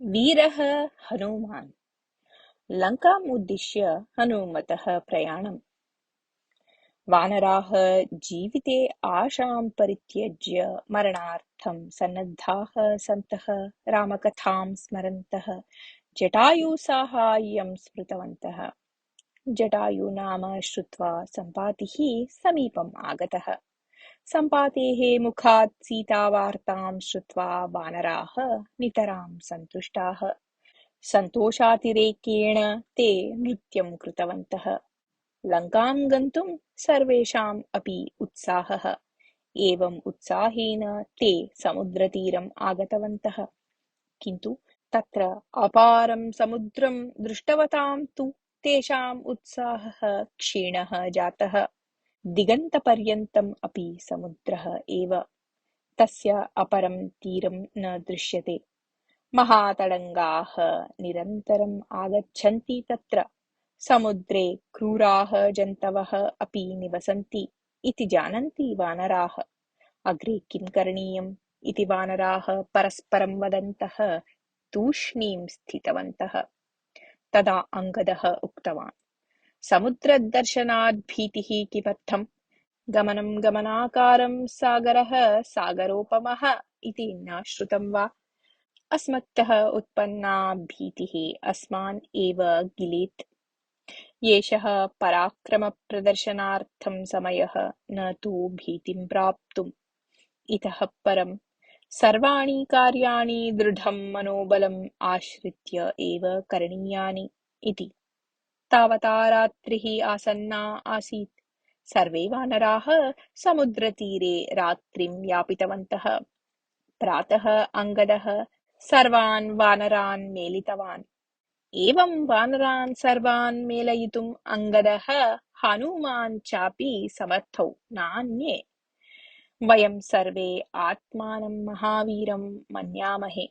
वीरः हनुमान् लङ्कामुद्दिश्य हनुमतः प्रयाणम्। वानराः जीविते आशां परित्यज्य मरणार्थं सन्नद्धाः सन्तः रामकथां स्मरन्तः जटायुसाहाय्यं स्मृतवन्तः। जटायुनाम श्रुत्वा सम्पातिः समीपम् आगतः। सम्पातेः मुखात् सीतावार्तां श्रुत्वा वानराः नितरां सन्तुष्टाः। सन्तोषातिरेकेण ते नृत्यं कृतवन्तः। लङ्कां गन्तुं सर्वेषाम् अपि उत्साहः। एवम् उत्साहेन ते समुद्रतीरम् आगतवन्तः। किन्तु तत्र अपारं समुद्रं दृष्टवतां तु तेषाम् उत्साहः क्षीणः जातः। दिगन्तपर्यन्तम् अपि समुद्रः एव। तस्य अपरं तीरं न दृश्यते। महातडङ्गाः निरन्तरम् आगच्छन्ति तत्र। समुद्रे क्रूराः जन्तवः अपि निवसन्ति इति जानन्ति वानराः। अग्रे किं करणीयम् इति वानराः परस्परं वदन्तः तूष्णीं स्थितवन्तः। तदा अङ्गदः उक्तवान्, समुद्रदर्शनात् भीतिः किमर्थम्? गमनं गमनाकारं सागरः सागरोपमः इति न श्रुतं वा? अस्मत्तः उत्पन्ना भीतिः अस्मान् एव गिलेत्। एषः पराक्रमप्रदर्शनार्थं समयः, न तु भीतिं प्राप्तुम्। इतः परं सर्वाणि कार्याणि दृढं मनोबलम् आश्रित्य एव करणीयानि इति। तावता रात्रिः आसन्ना आसीत्। सर्वे वानराः समुद्रतीरे रात्रिं यापितवन्तः। प्रातः अङ्गदः सर्वान् वानरान् मेलितवान्। एवं वानरान् सर्वान् मेलयितुम् अङ्गदः हनुमान् चापि समर्थौ नान्ये। वयं सर्वे आत्मानं महावीरं मन्यामहे।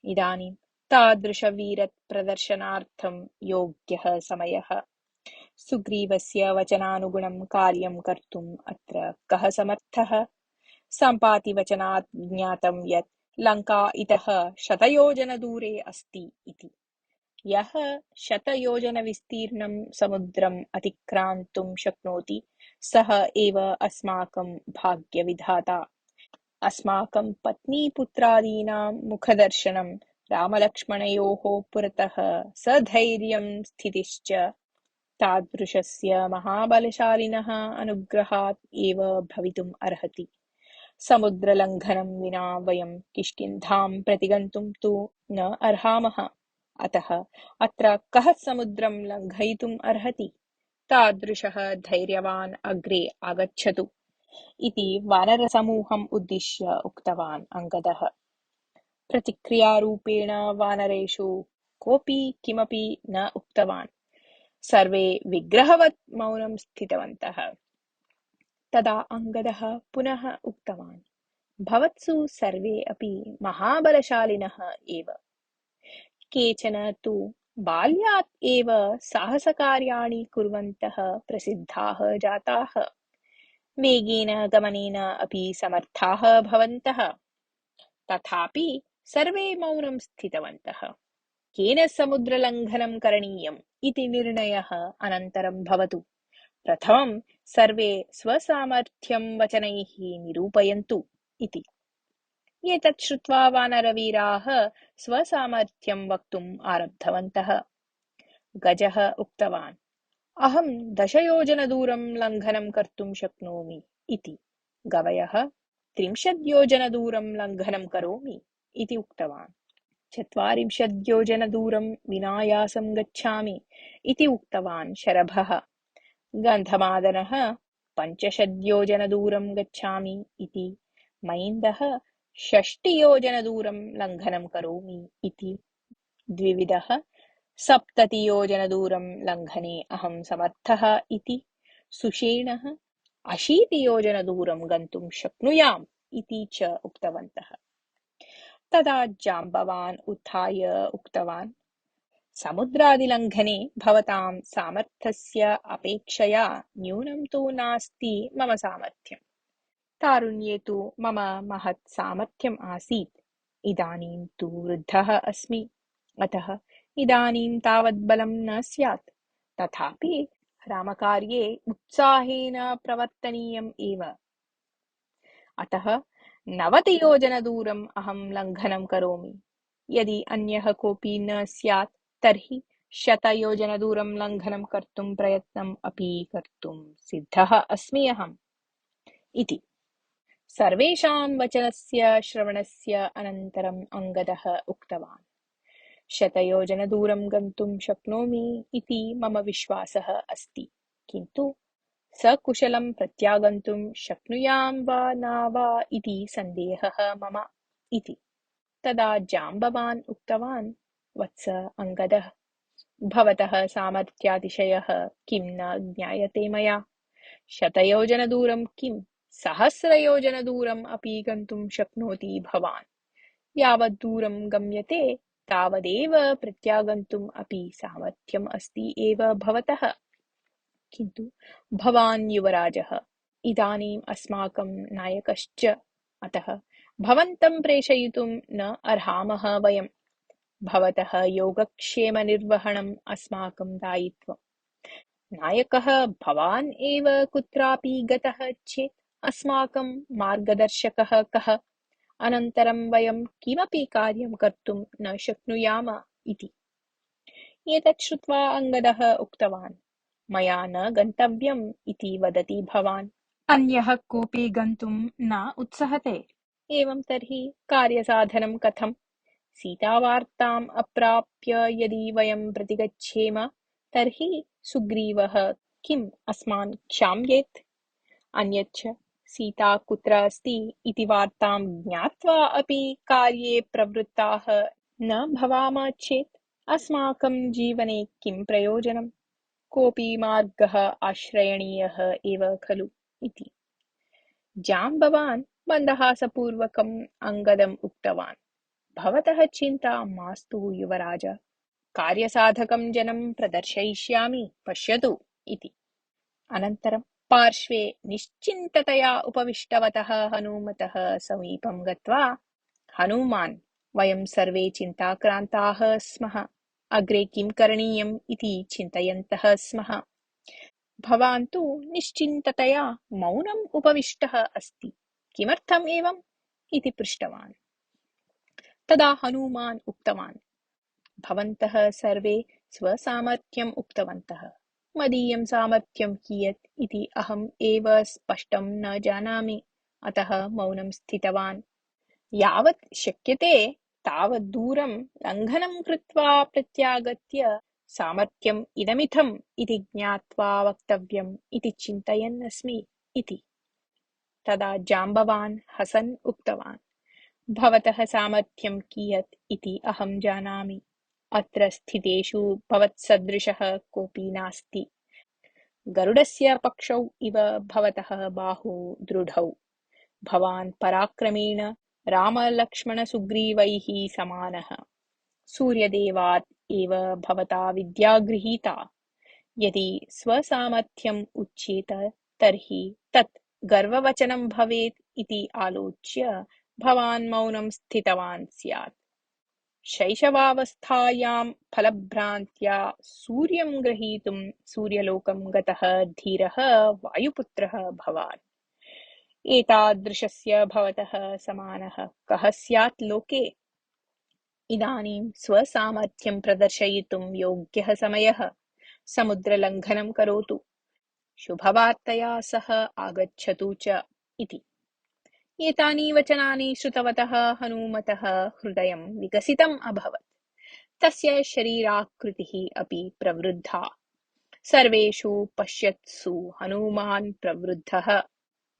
इदानीं तादृशवीरप्रदर्शनार्थं योग्यः समयः। सुग्रीवस्य वचनानुगुणं कार्यं कर्तुम् अत्र कः समर्थः? सम्पातिवचनात् ज्ञातं यत् लङ्का इतः शतयोजनदूरे अस्ति इति। यः शतयोजनविस्तीर्णं समुद्रम् अतिक्रान्तुं शक्नोति सः एव अस्माकं भाग्यविधाता। अस्माकं पत्नीपुत्रादीनां मुखदर्शनं रामलक्ष्मणयोः पुरतः सधैर्यं स्थितिश्च तादृशस्य महाबलशालिनः अनुग्रहात् एव भवितुम् अर्हति। समुद्रलङ्घनं विना वयं किष्किन्धां प्रतिगन्तुं तु न अर्हामः। अतः अत्र कः समुद्रं लङ्घयितुम् अर्हति? तादृशः धैर्यवान् अग्रे आगच्छतु इति वानरसमूहम् उद्दिश्य उक्तवान् अङ्गदः। प्रतिक्रियारूपेण वानरेषु कोऽपि किमपि न उक्तवान्। सर्वे विग्रहवत् मौनं स्थितवन्तः। तदा अङ्गदः पुनः उक्तवान्, भवत्सु सर्वे अपि महाबलशालिनः एव। केचन तु बाल्यात् एव साहसकार्याणि कुर्वन्तः प्रसिद्धाः जाताः। वेगेन गमनेन अपि समर्थाः भवन्तः। तथापि सर्वे मौनं स्थितवन्तः। केन समुद्रलङ्घनं करणीयम् इति निर्णयः अनन्तरं भवतु। प्रथमं सर्वे स्वसामर्थ्यं वचनैः निरूपयन्तु इति। एतत् श्रुत्वा वानरवीराः स्वसामर्थ्यं वक्तुम् आरब्धवन्तः। गजः उक्तवान्, अहं 10 योजनदूरं लङ्घनं कर्तुं शक्नोमि इति। गवयः 30 योजनदूरं लङ्घनं करोमि इति उक्तवान्। 40 योजनदूरं विनायासं गच्छामि इति उक्तवान् शरभः। गन्धमादनः 50 योजनदूरं गच्छामि इति। मैन्दः 60 योजनदूरं लङ्घनं करोमि इति। द्विविदः 70 योजनदूरं लङ्घने अहं समर्थः इति। सुषेणः 80 योजनदूरं गन्तुं शक्नुयाम् इति च उक्तवन्तः। तदा जाम्बवान् उत्थाय उक्तवान्, समुद्रादिलङ्घने भवतां सामर्थ्यस्य अपेक्षया न्यूनं तु नास्ति मम सामर्थ्यम्। तारुण्ये तु मम महत् सामर्थ्यम् आसीत्। इदानीं तु वृद्धः अस्मि, अतः इदानीं तावत् बलं न स्यात्। तथापि रामकार्ये उत्साहेन प्रवर्तनीयम् एव। अतः 90 योजनदूरम् अहं लङ्घनं करोमि। यदि अन्यः कोऽपि न स्यात् तर्हि 100 योजनदूरं लङ्घनं कर्तुं प्रयत्नम् अपि कर्तुं सिद्धः अस्मि अहम् इति। सर्वेषां वचनस्य श्रवणस्य अनन्तरम् अङ्गदः उक्तवान्, 100 योजनदूरं गन्तुं शक्नोमि इति मम विश्वासः अस्ति, किन्तु सकुशलं प्रत्यागन्तुं शक्नुयां वा न वा इति सन्देहः मम इति। तदा जाम्बवान् उक्तवान्, वत्स अङ्गदः, भवतः सामर्थ्यातिशयः किं न ज्ञायते मया। 100 योजनदूरं किं 1000 योजनदूरम् अपि गन्तुं शक्नोति भवान्। यावत् दूरं गम्यते तावदेव प्रत्यागन्तुम् अपि सामर्थ्यम् अस्ति एव भवतः। किन्तु भवान् युवराजः, इदानीम् अस्माकं नायकश्च, अतः भवन्तं प्रेषयितुं न अर्हामः वयम्। भवतः योगक्षेमनिर्वहणम् अस्माकं दायित्वम्। नायकः भवान् एव। कुत्रापि गतः चेत् अस्माकं मार्गदर्शकः कः? अनन्तरं वयं किमपि कार्यं कर्तुं न शक्नुयाम इति। एतत् श्रुत्वा अङ्गदः उक्तवान्, मया न गन्तव्यम् इति वदति भवान्। अन्यः कोऽपि गन्तुं न उत्सहते। एवं तर्हि कार्यसाधनं कथम्? सीतावार्ताम् अप्राप्य यदि वयं प्रतिगच्छेम तर्हि सुग्रीवः किम् अस्मान् क्षाम्येत्? अन्यच्च सीता कुत्र अस्ति इति वार्तां ज्ञात्वा अपि कार्ये प्रवृत्ताः न भवाम चेत् अस्माकं जीवने किं प्रयोजनम्? कोऽपि मार्गः आश्रयणीयः एव खलु इति। जाम्बवान् मन्दहासपूर्वकम् अङ्गदम् उक्तवान्, भवतः चिन्ता मास्तु युवराज, कार्यसाधकं जनं प्रदर्शयिष्यामि, पश्यतु इति। अनन्तरं पार्श्वे निश्चिन्ततया उपविष्टवतः हनुमतः समीपं गत्वा, हनुमान्, वयं सर्वे चिन्ताक्रान्ताः स्मः, अग्रे किं करणीयम् इति चिन्तयन्तः स्मः। भवान् तु निश्चिन्ततया मौनम् उपविष्टः अस्ति, किमर्थम् एवम् इति पृष्टवान्। तदा हनुमान् उक्तवान्, भवन्तः सर्वे स्वसामर्थ्यम् उक्तवन्तः, मदीयं सामर्थ्यं कियत् इति अहम् एव स्पष्टं न जानामि, अतः मौनं स्थितवान्। यावत् शक्यते तावत् दूरं लङ्घनं कृत्वा प्रत्यागत्य सामर्थ्यम् इदमिथम् इति ज्ञात्वा वक्तव्यम् इति चिन्तयन् अस्मि इति। तदा जाम्बवान् हसन् उक्तवान्, भवतः सामर्थ्यं कियत् इति अहं जानामि। अत्र स्थितेषु भवत्सदृशः कोऽपि नास्ति। गरुडस्य पक्षौ इव भवतः बाहू दृढौ। भवान् पराक्रमेण रामलक्ष्मणसुग्रीवैः समानः। सूर्यदेवात् एव भवता विद्या गृहीता। यदि स्वसामर्थ्यम् उच्येत तर्हि तत् गर्ववचनं भवेत् इति आलोच्य भवान् मौनं स्थितवान् स्यात्। शैशवावस्थायां फलभ्रान्त्या सूर्यं ग्रहीतुं सूर्यलोकं गतः धीरः वायुपुत्रः भवान्। एतादृशस्य भवतः समानः कः स्यात् लोके? इदानीं स्वसामर्थ्यं प्रदर्शयितुं योग्यः समयः। समुद्रलङ्घनं करोतु, शुभवार्तया सह आगच्छतु च इति। एतानि वचनानि श्रुतवतः हनुमतः हृदयं विकसितम् अभवत्। तस्य शरीराकृतिः अपि प्रवृद्धा। सर्वेषु पश्यत्सु हनुमान् प्रवृद्धः।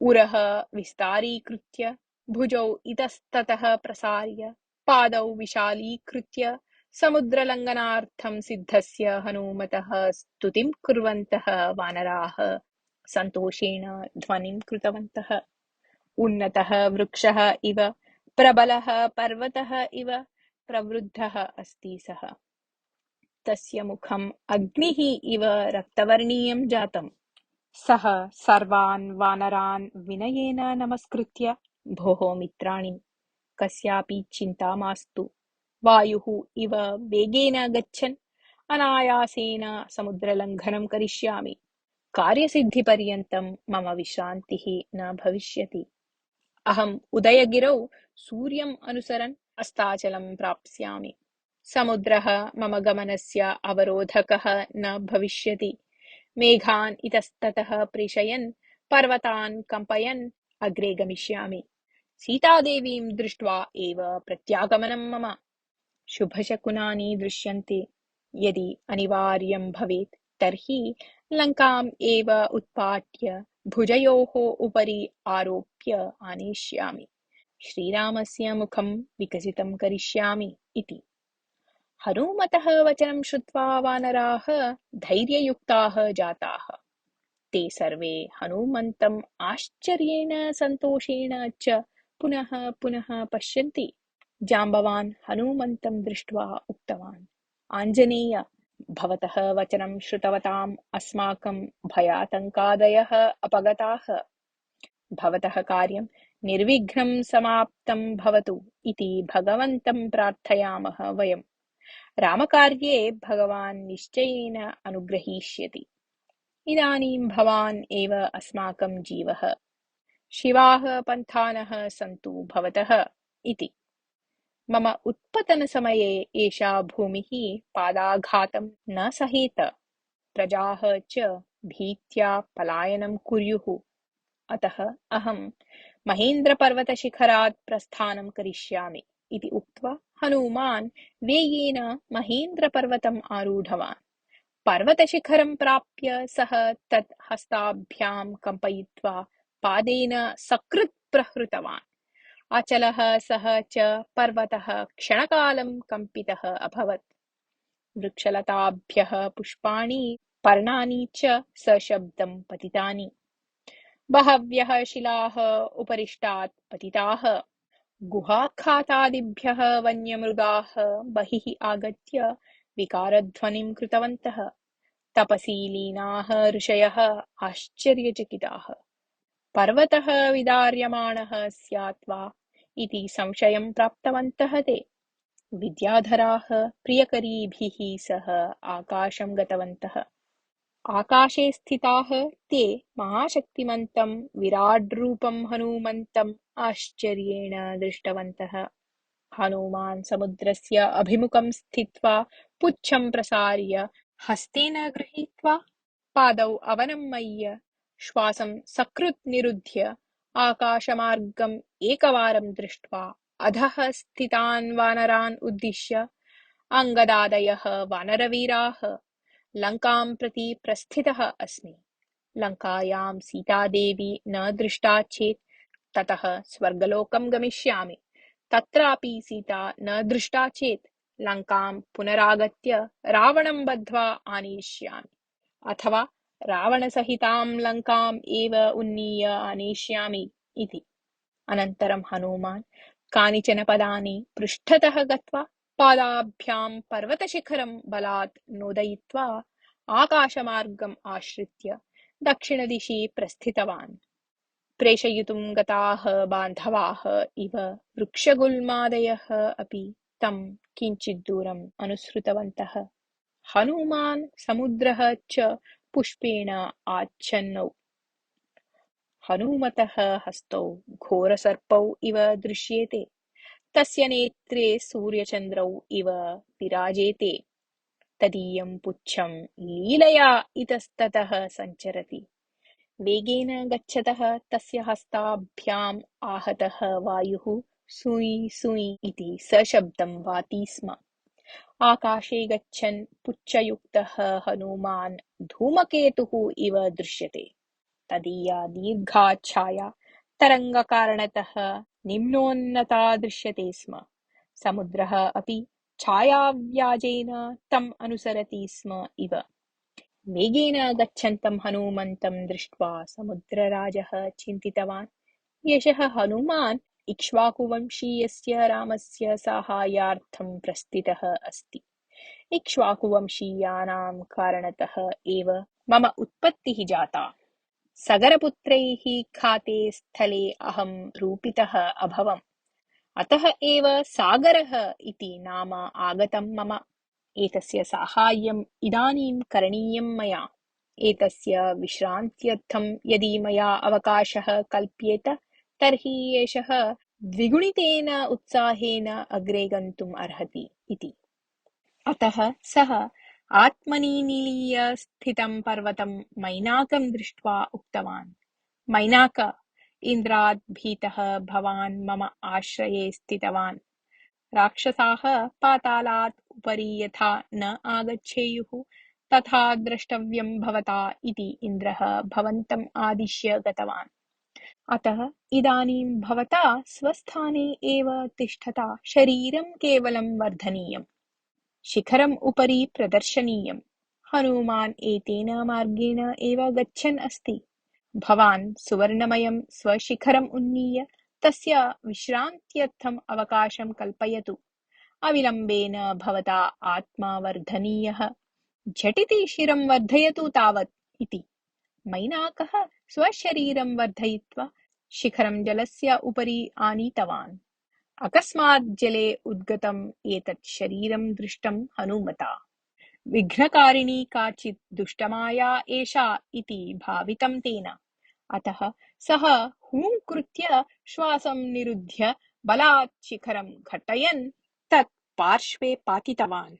उरः विस्तारीकृत्य, भुजौ इतस्ततः प्रसार्य, पादौ विशालीकृत्य, समुद्रलङ्घनार्थं सिद्धस्य हनुमतः स्तुतिं कुर्वन्तः वानराः सन्तोषेण ध्वनिं कृतवन्तः। उन्नतः वृक्षः इव, प्रबलः पर्वतः इव प्रवृद्धः अस्ति सः। तस्य मुखम् अग्निः इव रक्तवर्णीयं जातम्। सः सर्वान् वानरान् विनयेन नमस्कृत्य, भोः मित्राणि, कस्यापि चिन्ता मास्तु। वायुः इव वेगेन गच्छन् अनायासेन समुद्रलङ्घनं करिष्यामि। कार्यसिद्धिपर्यन्तं मम विश्रान्तिः न भविष्यति। अहम् उदयगिरौ सूर्यम् अनुसरन् अस्ताचलं प्राप्स्यामि। समुद्रः मम गमनस्य अवरोधकः न भविष्यति। मेघान् इतस्ततः प्रेषयन् पर्वतान् कम्पयन् अग्रे गमिष्यामि। सीतादेवीं दृष्ट्वा एव प्रत्यागमनं मम। शुभशकुनानि दृश्यन्ते। यदि अनिवार्यं भवेत् तर्हि लङ्काम् एव उत्पाट्य भुजयोः उपरि आरोप्य आनेष्यामि। श्रीरामस्य मुखं विकसितं करिष्यामि इति। हनुमतः वचनं श्रुत्वा वानराः धैर्ययुक्ताः जाताः। ते सर्वे हनुमन्तम् आश्चर्येण सन्तोषेण च पुनः पुनः पश्यन्ति। जाम्बवान् हनुमन्तं दृष्ट्वा उक्तवान्, आञ्जनेय, भवतः वचनं श्रुतवताम् अस्माकं भयातङ्कादयः अपगताः। भवतः कार्यं निर्विघ्नं समाप्तं भवतु इति भगवन्तं प्रार्थयामः वयम्। रामकार्ये भगवान् निश्चयेन अनुग्रहीष्यति। इदानीं भवान् एव अस्माकं जीवः। शिवाः पन्थानः सन्तु भवतः इति। मम उत्पतनसमये एषा भूमिः पादाघातं न सहेत। प्रजाः च भीत्या पलायनं कुर्युः। अतः अहं महेन्द्रपर्वतशिखरात् प्रस्थानं करिष्यामि इति उक्त्वा हनुमान् वेगेन महेन्द्रपर्वतम् आरूढवान्। पर्वतशिखरं प्राप्य सः तत् हस्ताभ्यां कम्पयित्वा पादेन सकृत् प्रहृतवान्। अचलः सः च पर्वतः क्षणकालं कम्पितः अभवत्। वृक्षलताभ्यः पुष्पाणि पर्णानि च सशब्दं पतितानि। बहव्यः शिलाः उपरिष्टात् पतिताः। गुहाखातादिभ्यः वन्यमृगाः बहिः आगत्य विकारध्वनिं कृतवन्तः। तपसि लीनाः ऋषयः आश्चर्यचकिताः। पर्वतः विदार्यमाणः स्यात् वा इति संशयं प्राप्तवन्तः ते। विद्याधराः प्रियकरीभिः सह आकाशं गतवन्तः। आकाशे स्थिताः ते महाशक्तिमन्तं विराड्रूपं हनूमन्तम् आश्चर्येण दृष्टवन्तः। हनुमान् समुद्रस्य अभिमुखं स्थित्वा पुच्छं प्रसार्य हस्तेन गृहीत्वा पादौ अवनमय्य श्वासं सकृत् निरुध्य आकाशमार्गम् एकवारं दृष्ट्वा अधः स्थितान् वानरान् उद्दिश्य, अङ्गदादयः वानरवीराः, लङ्कां प्रति प्रस्थितः अस्मि। लङ्कायां सीतादेवी न दृष्टा चेत् ततः स्वर्गलोकं गमिष्यामि। तत्रापि सीता न दृष्टा चेत् लङ्कां पुनरागत्य रावणं बद्ध्वा आनेष्यामि, अथवा रावणसहितां लङ्काम् एव उन्नीय आनेष्यामि इति। अनन्तरं हनुमान् कानिचन पदानि पृष्ठतः गत्वा पादाभ्यां पर्वतशिखरं बलात् नोदयित्वा आकाशमार्गम् आश्रित्य दक्षिणदिशि प्रस्थितवान्। प्रेषयितुं गताः बान्धवाः इव वृक्षगुल्मादयः अपि तं किञ्चित् दूरम् अनुसृतवन्तः। हनुमान् समुद्रः च पुष्पेण आच्छन्नौ। हनुमतः हस्तौ घोरसर्पौ इव दृश्येते। तस्य नेत्रे सूर्यचन्द्रौ इव विराजेते। तदीयं पुच्छं लीलया इतस्ततः सञ्चरति। वेगेन गच्छतः तस्य हस्ताभ्याम् आहतः वायुः सुयि सुयि इति सशब्दं वाति स्म। आकाशे गच्छन् पुच्छयुक्तः हनुमान् धूमकेतुः इव दृश्यते। तदीया दीर्घा छाया तरङ्गकारणतः निम्नोन्नता दृश्यते स्म। समुद्रः अपि छायाव्याजेन तम् अनुसरति स्म इव। वेगेन गच्छन्तं हनूमन्तं दृष्ट्वा समुद्रराजः चिन्तितवान्, एषः हनुमान् इक्ष्वाकुवंशीयस्य रामस्य साहाय्यार्थं प्रस्थितः अस्ति। इक्ष्वाकुवंशीयानां कारणतः एव मम उत्पत्तिः जाता। सगरपुत्रैः खाते स्थले अहं रूपितः अभवम्। अतः एव सागरः इति नाम आगतं मम। एतस्य साहाय्यम् इदानीं करणीयं मया। एतस्य विश्रान्त्यर्थं यदि मया अवकाशः कल्प्येत तर्हि एषः द्विगुणितेन उत्साहेन अग्रे गन्तुम् अर्हति इति। अतः सः आत्मनि निलीय स्थितं पर्वतं मैनाकं दृष्ट्वा उक्तवान्, मैनाक, इन्द्रात् भीतः भवान् मम आश्रये स्थितवान्। राक्षसाः पातालात् उपरि यथा न आगच्छेयुः तथा द्रष्टव्यं भवता इति इन्द्रः भवन्तम् आदिश्य गतवान्। अतः इदानीं भवता स्वस्थाने एव तिष्ठता शरीरं केवलं वर्धनीयम्, शिखरम् उपरि प्रदर्शनीयम्। हनुमान् एतेन मार्गेण एव गच्छन् अस्ति। भवान् सुवर्णमयं स्वशिखरम् उन्नीय तस्य विश्रान्त्यर्थम् अवकाशं कल्पयतु। अविलम्बेन भवता आत्मा वर्धनीयः। झटिति शिरं वर्धयतु तावत् इति। मैनाकः स्वशरीरं वर्धयित्वा शिखरं जलस्य उपरि आनीतवान्। अकस्मात् जले उद्गतम् एतत् शरीरं दृष्टं हनुमता। विघ्नकारिणी काचित् दुष्टमाया एषा इति भावितं तेन। अतः सः हूङ्कृत्य श्वासं निरुध्य बलात् शिखरं घटयन् तत् पार्श्वे पातितवान्।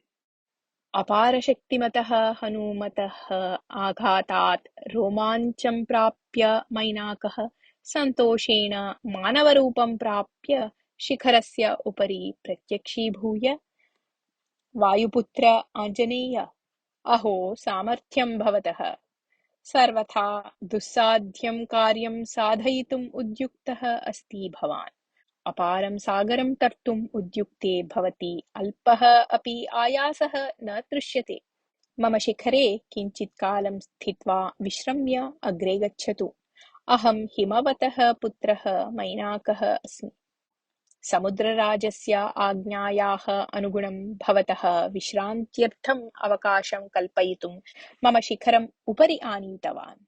अपारशक्तिमतः हनुमतः आघातात् रोमाञ्चं प्राप्य मैनाकः सन्तोषेण मानवरूपं प्राप्य शिखरस्य उपरि प्रत्यक्षीभूय, वायुपुत्र आञ्जनेय, अहो सामर्थ्यं भवतः। सर्वथा दुस्साध्यं कार्यं साधयितुम् उद्युक्तः अस्ति भवान्। अपारं सागरं तर्तुम् उद्युक्ते भवति अल्पः अपि आयासः न दृश्यते। मम शिखरे किञ्चित् कालं स्थित्वा विश्रम्य अग्रे गच्छतु। अहं हिमवतः पुत्रः मैनाकः अस्मि। समुद्रराजस्य आज्ञायाः अनुगुणं भवतः विश्रान्त्यर्थम् अवकाशं कल्पयितुं मम शिखरम् उपरि आनीतवान्।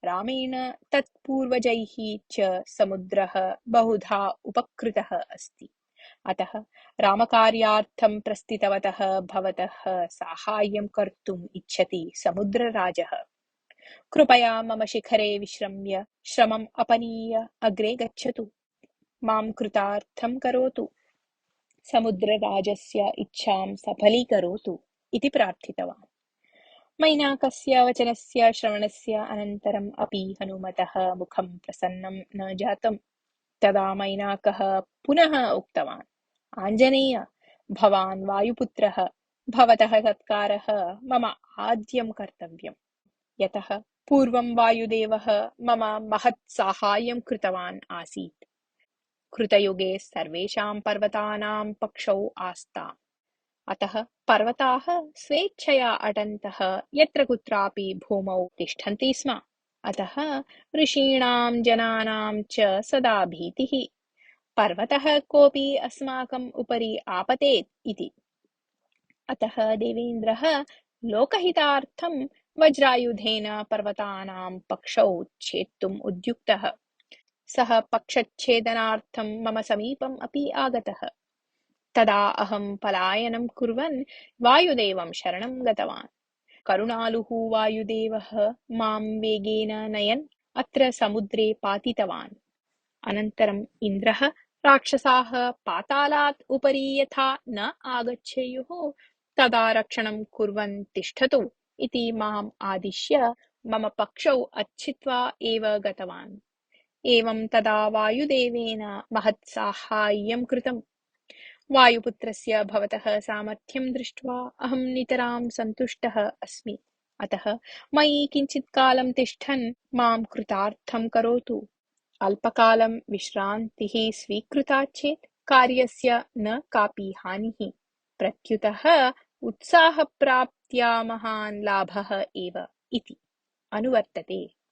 रामेण तत्पूर्वजैः च समुद्रः बहुधा उपकृतः अस्ति। अतः रामकार्यार्थं प्रस्थितवतः भवतः साहाय्यं कर्तुम् इच्छति समुद्रराजः। कृपया मम शिखरे विश्रम्य श्रमम् अपनीय अग्रे गच्छतु। मां कृतार्थं करोतु। समुद्रराजस्य इच्छां सफलीकरोतु इति प्रार्थितवान्। मैनाकस्य वचनस्य श्रवणस्य अनन्तरम् अपि हनुमतः मुखं प्रसन्नं न जातम्। तदा मैनाकः पुनः उक्तवान्, आञ्जनेय, भवान् वायुपुत्रः, भवतः सत्कारः मम आद्यं कर्तव्यम्। यतः पूर्वं वायुदेवः मम महत् साहाय्यं कृतवान् आसीत्। कृतयुगे सर्वेषां पर्वतानां पक्षौ आस्ताम्। अतः पर्वताः स्वेच्छया अटन्तः यत्र कुत्रापि भूमौ तिष्ठन्ति स्म। अतः ऋषीणां जनानां च सदा भीतिः, पर्वतः कोऽपि अस्माकम् उपरि आपतेत् इति। अतः देवेन्द्रः लोकहितार्थं वज्रायुधेन पर्वतानां पक्षौ छेत्तुम् उद्युक्तः। सः पक्षच्छेदनार्थं मम समीपम् अपि आगतः। तदा अहं पलायनं कुर्वन् वायुदेवं शरणं गतवान्। करुणालुः वायुदेवः मां वेगेन नयन् अत्र समुद्रे पातितवान्। अनन्तरम् इन्द्रः राक्षसाः पातालात् उपरि यथा न आगच्छेयुः तदा रक्षणं कुर्वन् तिष्ठतु इति माम् आदिश्य मम पक्षौ अच्छित्वा एव गतवान्। एवं तदा वायुदेवेन महत् साहाय्यं कृतम्। वायुपुत्रस्य भवतः सामर्थ्यं दृष्ट्वा अहं नितरां सन्तुष्टः अस्मि। अतः मयि किञ्चित् कालं तिष्ठन् मां कृतार्थं करोतु। अल्पकालं विश्रान्तिः स्वीकृता चेत् कार्यस्य न कापि हानिः। प्रत्युतः उत्साहप्राप्त्या महान् लाभः एव इति अनुवर्तते।